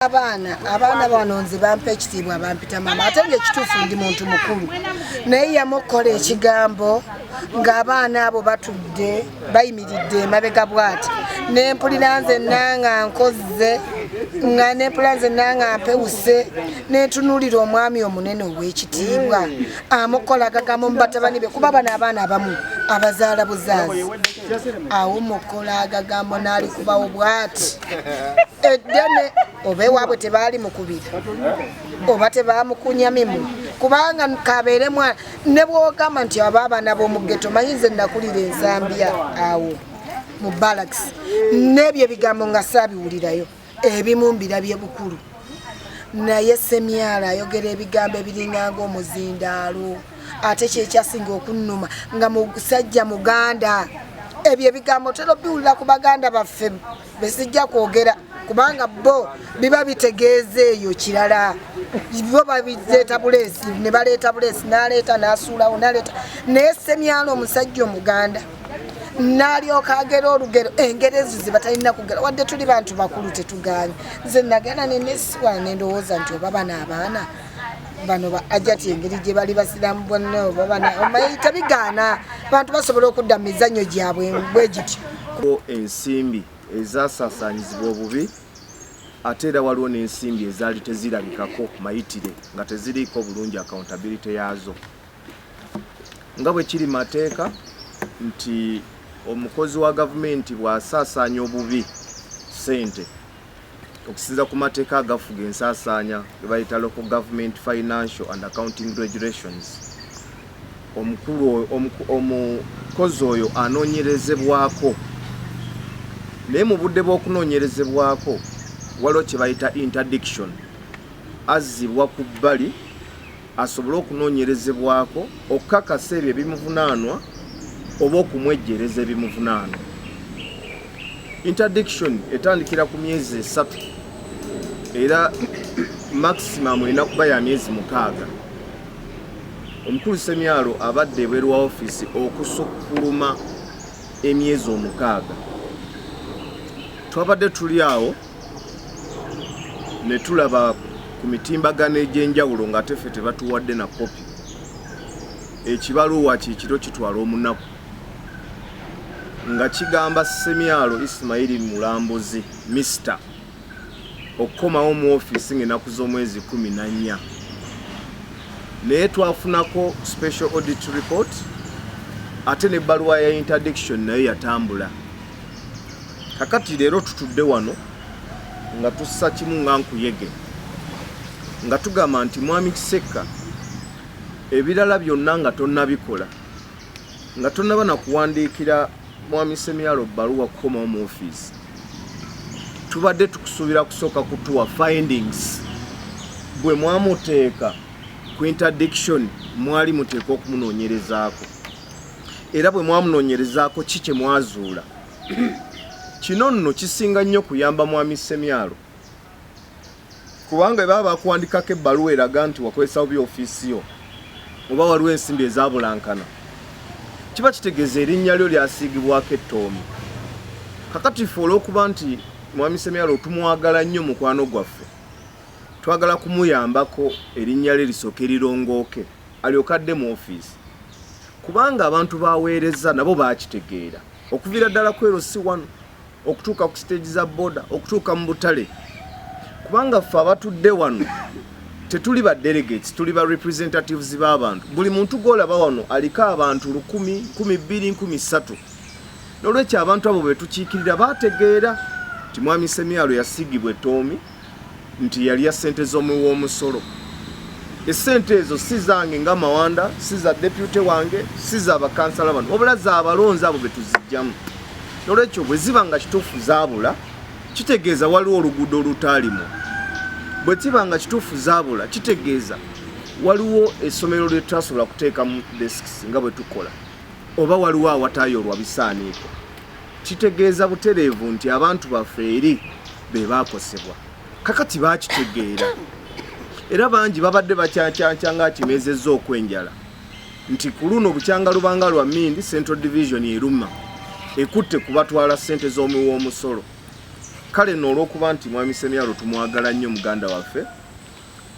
Abaana banonze bampa ekitiibwa bampita mama ate ng'ekituufu ndi muntu mukulu naye yamukola ekigambo ng'abaana abo batudde bayimiridde emabega bw'ati n'empulira nze nanga nkoze nga n'empulira nze nanga mpewuse n'entunuulira omwami omunene ow'ekitiibwa amukola agagambo mu batabani be kuba bano abaana abamu abazaala buzaazi awo mukola agagambo n'alikubawo bw'ati eddene oba ewaabwe tebaali mukubira oba tebamukunya mimu kubanga kabeere mwana ne bw'ogamba nti aba abaana b'omu ghetto manyi nze nakulira ensambya awo mu barracks n'ebyo ebigambo nga saabiwulirayo ebimu mbirabye bukulu naye semyala ayogera ebigambo ebiringanga omuzindaalo ate kyekyasinga okunnuma nga musajja muganda ebyo ebigambo tero biwulira ku baganda baffe besijja kwogera kubanga bo biba bitegeeza eyo kirala bo babireeta buleesi ne baleeta buleesi n'aleeta n'asuulawo n'aleeta naye semyala omusajja omuganda n'alyoka agera olugero engero ezo ze batalina kugera wadde tuli bantu bakulu tetuganye nze nagenda nenesiwana nendowooza nti oba bano abaana bano ajati engeri gye bali basiramu bonna oba bana omanyi tebigaana bantu basobola okudda mu mizannyo gyabwe bwe gityo ensimbi ezasaasaanyizibwa obubi ate era waliwo n'ensimbi ezaali tezirabikako mayitire nga teziriiko bulungi accountability yaazo nga bwe kiri mateeka nti omukozi wa gavumenti bw'asaasaanya obubi ssente okusinza ku mateeka agafuga ensaasaanya ge bayita local government financial and accounting regulations omukozi oyo anoonyerezebwako naye mu budde bw'okunoonyerezebwako waliwo kye bayita interdiction azzibwa ku bbali asobole okunoonyerezebwako okukakasa ebyo ebimuvunaanwa oba okumwejjereza ebimuvunaanwa. Interdiction etandikira ku myezi 3 era maximum erina kuba ya myezi 6. Omukulu Semyalo abadde ebweru wa offiisi okusukkuluma emyezi 6. Twabadde tuli awo ne tulaba ku mitimbagano egy'enjawulo nga teffe tebatuwadde na kopi ekibaluwa kikiro kitwala omunaku nga kigamba Semyalo Ismail Mulambuzi Mr. okukomawo mu offiisi ng'ennaku z'omwezi 14 naye twafunako special audit report ate n'ebbaluwa ya interdiction nayo yatambula. Kakati leero tutudde wano nga tussa kimu nga nkuyege nga tugamba nti mwami Kiseka ebirala byonna nga tonnabikola nga tonnaba na kuwandiikira mwami Semyalo bbaluwa kukomawo mu offiisi tubadde tukusuubira kusooka kutuwa findings bwe mwamuteeka ku interdiction mwali muteeka okumunoonyerezaako era bwe mwamunoonyerezaako ki kye mwazuula. Kino nno kisinga nnyo kuyamba mwami Semyalo kubanga baba bakuwandikako ebbaluwa eraga nti wakozesa bubi offiisi yo oba waliwo ensimbi ezabulankana kiba kitegeeza erinnya lyo lyasiigibwako ettoomi. Kakati ffe olw'okuba nti mwami Semyalo tumwagala nnyo mukwano gwaffe twagala kumuyambako erinnya lye lisooke lirongooke alyoke adde mu offiisi kubanga abantu baweereza nabo bakitegeera okuviira ddala ku LC1 okutuuka ku stage za boda okutuuka mu butale kubanga ffe abatudde wano tetuli ba delegates tuli ba representatives b'abantu buli muntu gw'olaba wano aliko abantu 10, 12, 13 n'olwekyo abantu abo betukiikirira bategeera nti mwami Semyalo yasiigibwa ettoomi nti yali ya ssente z'omuwoomusolo. Essente ezo si zange nga Mawanda si za deputy wange si za bakansala bano wabula za abalonzi abo betuzijjamu. N'olwekyo bwe ziba nga kituufu zaabula kitegeeza waliwo oluguudo olutaalimu. Bwe kiba nga kituufu zaabula kitegeeza waliwo essomero lye tutasobola kuteekamu desks nga bwe tukola oba waliwo awataayolwa bisaaniiko. Kitegeeza butereevu nti abantu baffe eri be baakosebwa. Kakati baakitegeera era bangi babadde bakyakyanca nga kimezezza okwenjala nti ku luno bukyanga lubanga lwa Mindi Central Division eruma ekutte kubatwala ssente z'omuwoomusolo kale n'olwokuba nti mwami Semyalo tumwagala nnyo muganda waffe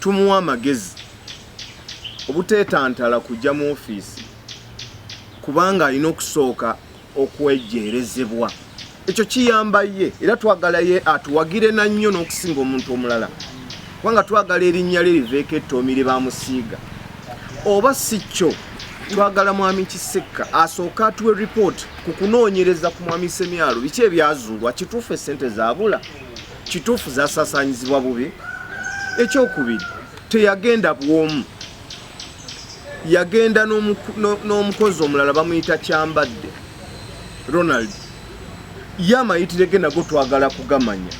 tumuwa amagezi obuteetantala kujja mu ofiisi kubanga alina okusooka okwejerezebwa ekyo kiyamba ye era twagala ye atuwagire na nnyo n'okusinga omuntu omulala kubanga twagala erinnya lye liveeko ettoomi lye bamusiiga oba si kyo twagala mwami Kisekka asooka atuwe report ku kunoonyereza ku mwami Semyalo biki ebyazuulwa kituufu essente zaabula kituufu zasaasaanyizibwa bubi ekyokubiri teyagenda bwomu yagenda n'omukozi omulala bamuyita Kyambadde Ronald ye amayitire ge nago twagala kugamanya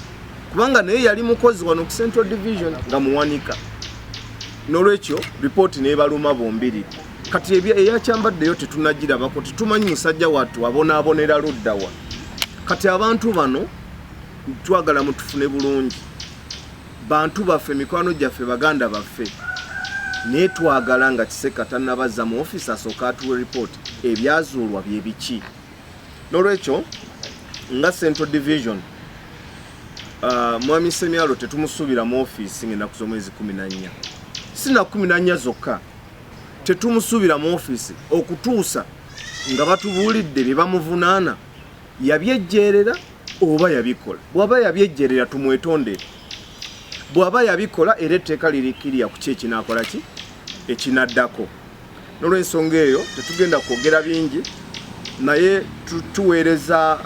kubanga naye yali mukozi wano ku Central Division nga muwanika n'olwekyo ripooti neebaluma bombiri kati eya Kyambaddeyo tetunagirabako tetumanyi musajja wattu abonaabonera luddawa kati abantu bano twagala mutufune bulungi bantu baffe mikwano gyaffe baganda baffe naye twagala nga Kisekka tannabaza mu ofiisi asooka atuwe ripooti ebyazuulwa bye biki n'olwekyo nga Central Division mwami Semyalo tetumusuubira mu ofiisi ng'ennaku z'omwezi 14 sina 14 zokka tetumusuubira mu ofiisi okutuusa nga batubuulidde bye bamuvunaana yabyejjeerera oba yabikola bw'aba yabyejjeerera tumwetondere bw'aba yabikola era etteeka lirikiriya ku ki ekinaakola ki ekinaddako n'olw'ensonga eyo tetugenda kwogera bingi naye tuweereza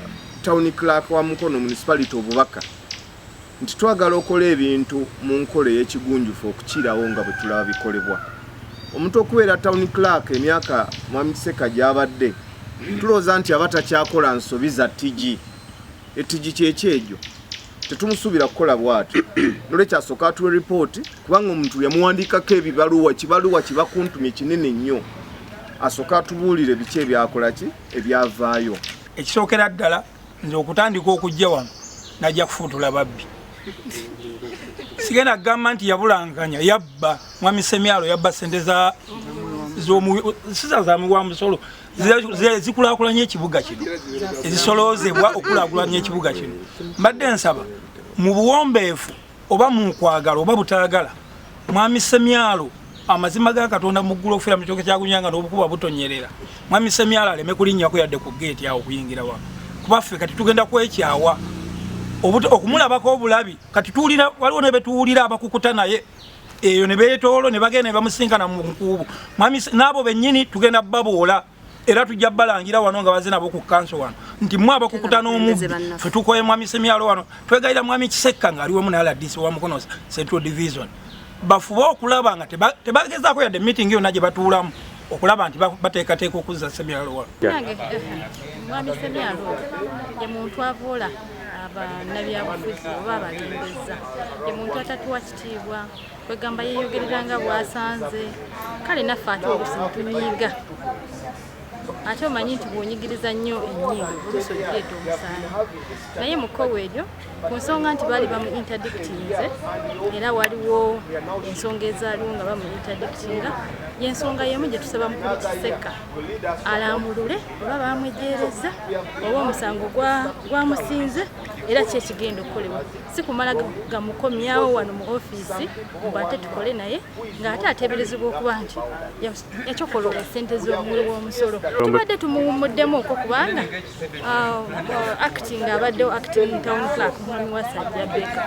town clerk wa Mukono municipality obubaka nti twagala okola ebintu mu nkola ey'ekigunjufu okukirawo nga bwe tulaba bikolebwa omuntu okubeera town clerk emyaka mwami Kisekka gy'abadde tulowooza nti aba takyakola nsobi za tigi etigi kyekyejo tetumusuubira kukola bw'atyo n'olwekyo asooka atuwe ripooti kubanga omuntu yamuwandiikako ebibaluwa kibakuntumye kinene nnyo asooka atubuulire biki ebyakola ki ebyavaayo ekisookera ddala nze okutandika okujja wano najja kufuutula babbi sigenda kugamba nti yabulankanya yabba mwami Semyalo yabba sente za musolo zikulaakulanya ekibuga kino ezisoloozebwa okulaakulanya ekibuga kino mbadde nsaba mu buwombeefu oba mu kwagala oba butaagala mwami Semyalo amazima ga Katonda mu ggulu okufera mu kitooke kyagunyanga n'obukuba butonyerera mwami Semyalo aleme kulinnyako yadde ku geeti awo okuyingira wano kuba ffe kati tugenda kwekyawa okumulabako obulabi kati tuwulira waliwo ne betuwulira abakukuta naye eyo ne beetoolo ne bagenda ne bamusinkana mu nkuubo mwami n'abo bennyini tugenda baboola era tujja balangira wano nga baze nabo ku kanso wano nti mwe abakukuta n'omubbi ffe tukoye mwami Semyalo wano twegayira mwami Kisekka ng'aliwemu ne RDC wa Mukono Central Division bafube okulaba nga tebagezaako yadde meeting yonna gye batuulamu okulaba nti bateekateeka okuzza Semyalo wano mwami Semyalo ye muntu avoola abannabyabufuzi oba abalembeza ye muntu atatuwa kitiibwa kwegamba yeeyogereranga bwasanze kale naffe ate oluusi netunyiiga ate omanyi nti bw'onyigiriza nnyo ennyindo oluusi ogireeta omusaana naye mu kkowe eryo ku nsonga nti baali bamu interdictinze era waliwo ensonga ezaaliwo nga bamu interdictinga y'ensonga y'emu gye tusaba mukulu Kisekka alambulule oba bamwejeereza oba omusango gwamusinze era ki ekigenda okukolebwa si kumala gamukomyawo wano mu ofiisi mbu ate tukole naye ng'ate ateeberezebwa okuba nti yakyokola esente z'omuwi w'omusolo tubadde tumuwumuddemu okwo kubanga acting abaddewo acting town clerk mwami wa Sajjabeka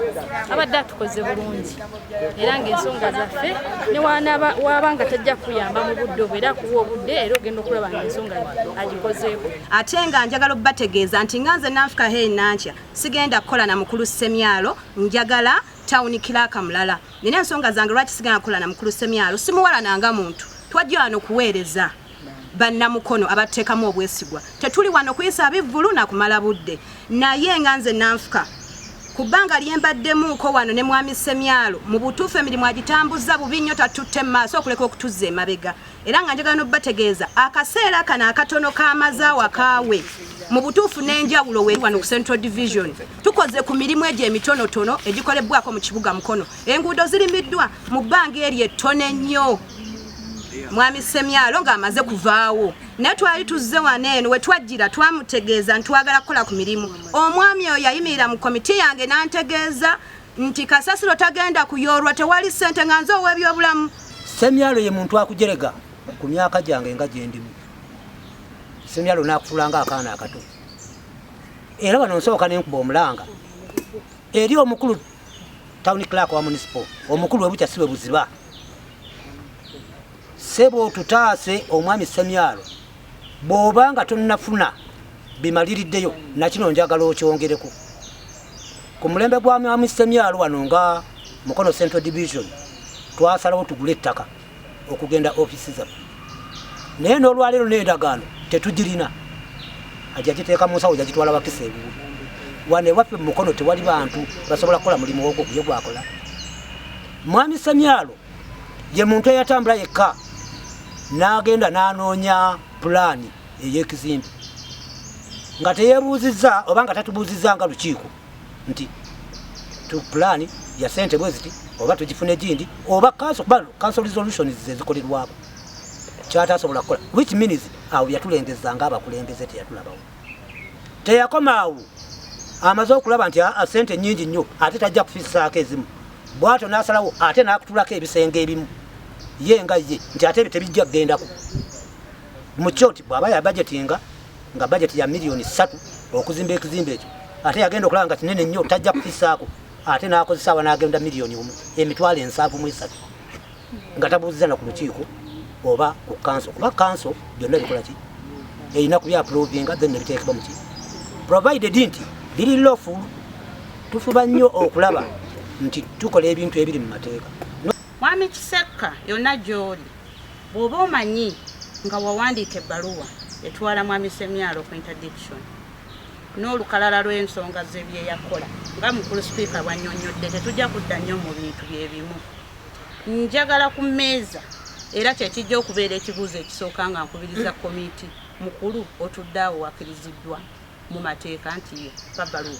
abadde atukoze bulungi era ng'ensonga zaffe ne waba nga tajja kuyamba mu budde obwo era akuwa obudde era ogenda okulaba ng'ensonga agikozeeko ate nga njagala obbategeeza nti nga nze nanfuka hei nankya sigenda kukola na mukulu Semyalo njagala town clerk mulala nina ensonga zange lwaki sigenda kukola na mukulu Semyalo simuwala nanga muntu twajja wano kuweereza bannamukono abateekamu obwesigwa tetuli wano kuyisa abivvulu na kumala budde naye nga nze nanfuka ku bbanga lyembaddemuuko wano ne mwami Semyalo mu butuufu emirimu agitambuza bubi nnyo tatutte mu maaso okuleka okutuzza emabega era nga njagala n'obbategeeza akaseera kano akatono k'amazaawa kaawe mu butuufu n'enjawulo weeri wano ku Central Division tukoze ku mirimu egyo emitonotono egikolebwako mu kibuga Mukono enguudo zirimiddwa mu bbanga eryo ettono ennyo mwami Semyalo ng'amaze kuvaawo naye twali tuzze wano eno we twajjira twamutegeeza ntwagala kukola ku mirimu. Omwami oyo yayimirira mu komiti yange n'antegeeza nti kasasiro tagenda kuyoolwa tewali ssente nga nze ow'ebyobulamu. Semyalo ye muntu akujerega ku myaka gyange nga gye ndimu. Semyalo n'akutulanga akaana akato. Era bano nsooka n'enkuba omulanga. Eri omukulu town clerk wa municipal, omukulu we bukyasibe buziba. Sebo tutaase omwami Semyalo. Bw'obanga tonnafuna bimaliriddeyo nakino njagala okyongereko. Ku mulembe gwa mwami Semyalo wano nga Mukono Central Division twasalawo tugule ettaka okugenda offiisi zaffe. Naye n'olwaleero n'endagaano tetugirina. Ajja giteeka mu nsawo jagitwala bakisa ebubu. Wane waffe mu Mukono tewali bantu basobola kukola mulimu ogwo gye gwakola. Mwami Semyalo ye muntu eyatambula yekka n'agenda n'anoonya pulaani ey'ekizimbe nga teyeebuuzizza oba nga tatubuuzizza nga lukiiko nti tu pulaani ya ssente bwe ziti oba tugifune gindi oba council resolutions ze zikolerwako kyatasobola kukola, which means awo yatulengeza ng'abakulembeze teyatulabawo. Teyakomaawo amaze okulaba nti ssente nnyingi nnyo ate tajja kufiisaako ezimu, bw'atyo n'asalawo ate n'akutulako ebisenge ebimu ye nga ye nti ate ebyo tebijja kugendako. Mu kyoti bw'aba ya budgetinga nga budget ya miliyoni 3 okuzimba ekizimbe ekyo ate yagenda okulaba nga kinene nnyo tajja kufiisaako ate n'akozesa awa n'agenda miliyoni 1.7 nga tabuuziza na ku lukiiko oba ku council. Kuba council byonna bikola ki erina kubya approvinga then nebiteekebwa mu ki provided nti biri lawful. Tufuba nnyo okulaba nti tukola ebintu ebiri mu mateeka. Mwami Kisekka yonna gy'oli bw'oba omanyi nga wawandiika ebbaluwa etwala mwami Semyalo ku interdiction n'olukalala lw'ensonga ze bye yakola nga mukulu sipiika bw'annyonnyodde tetujja kudda nnyo mu bintu byebimu. Njagala ku mmeeza era kyekijja okubeera ekibuuzo ekisooka nga nkubiriza komiti mukulu otudde awo wakkiriziddwa mu mateeka nti ye babbaluwa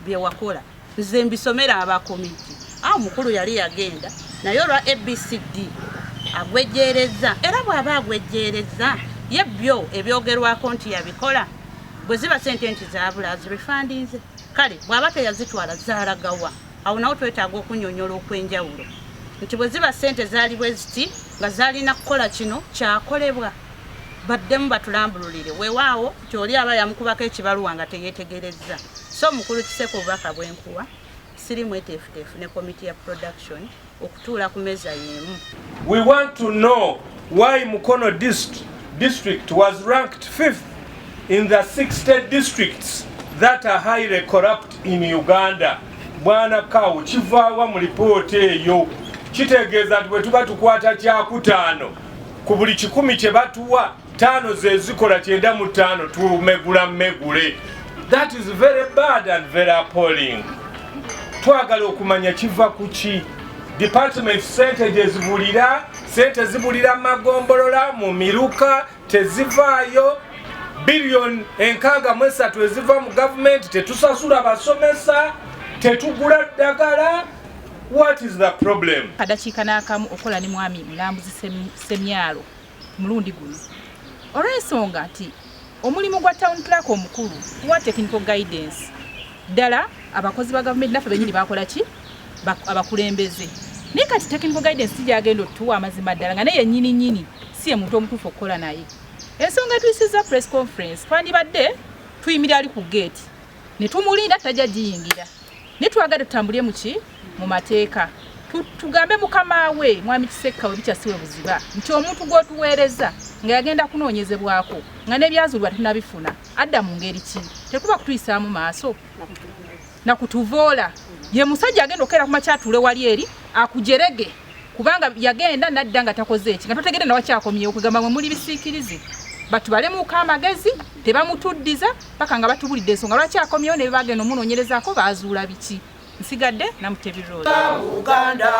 bye wakola nze mbisomera abakomiti. Awo mukulu yali yagenda naye olwa ABCD agwejjeereza era bw'aba agwejjeereza ye byo ebyogerwako nti yabikola bwe ziba sente nti zaabula azirefandinze kale bw'aba teyazitwala zaalagawa. Awo nawo twetaaga okunnyonnyola okw'enjawulo nti bwe ziba sente zaali bwe ziti nga zaalina kukola kino kyakolebwa baddemu batulambululire weewaawo kyoli aba yamukubako ekibaluwa nga teyeetegerezza. So mukulu Kisekka obubaka bwenkuwa siri mweteefuteefu ne komiti ya production okutuula ku meza y'emu. We want to know why Mukono district was ranked 5th in the 60 districts that are highly corrupt in Uganda. Bwana Kawu kivaawa mu lipooti eyo kitegeeza nti bwe tuba tukwata kyakutaano ku buli 10 kye batuwa 5 ze zikola 95 tumegula mmegule. That is very bad and very appalling. Twagala okumanya kiva kuki department sente gye zibulira sente zibulira magombolola mu miruka tezivaayo billion 63 eziva mu government tetusasula basomesa tetugula ddagala. What is the problem? Kadakiika n'akamu okola ne mwami Mulambuzi Semyalo mulundi guno olw'ensonga nti omulimu gwa town clerk omukulu wa technical guidance ddala abakozi ba government naffe benyini bakola ki abakulembeze naye kati technical guidance tijagenda otuwa amazima ddala nga naye nnyini si ye muntu omutuufu okukola naye. Ensonga tuyisizza press conference twandibadde tuyimirira ali ku gate ne tumulinda tajja giyingira ne twagala tutambulye mu mateeka tugambe mukama we mwami Kisekka we bikyasiwe buziba nti omuntu gw'otuweereza nga yagenda kunoonyezebwako nga n'ebyazulwa tunabifuna adda mu ngeri ki tekuba kutuyisaamu maaso na kutuvoola. Ye musajja agenda okera ku makyatuule wali eri akujerege kubanga yagenda nadda nga takoze eki nga totegedde nawakyakomye okugamba mwe muli bisiikirize batubalemuko amagezi tebamutuddiza paka nga batubulidde ensonga lwaki akomyewo ne bagenda omunoonyerezaako baazuula biki. Nsigadde Namutebi Road. Uganda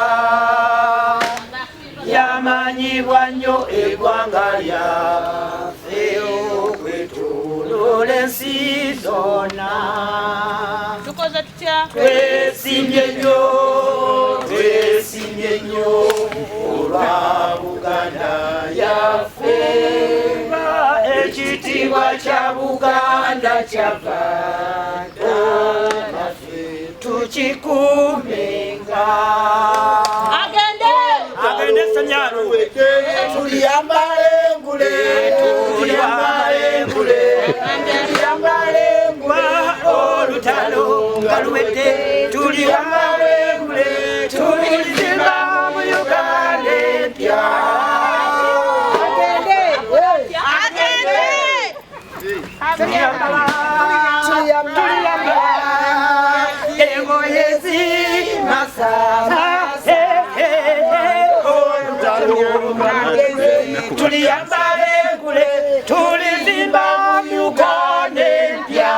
yamanyibwa nnyo eggwanga lyaffe okwetoloola ensi zonna. Tukoze tutya? Twesimbye nnyo olwa Uganda yaffe kyavanga naffe tukikumenga agende Semyalo tuliyambale ngule olutalo nga luwedde tuliyambale ngule tulizimba mu Uganda empya engoyezi masama tuliyambale ngule tulizimba mu Uganda empya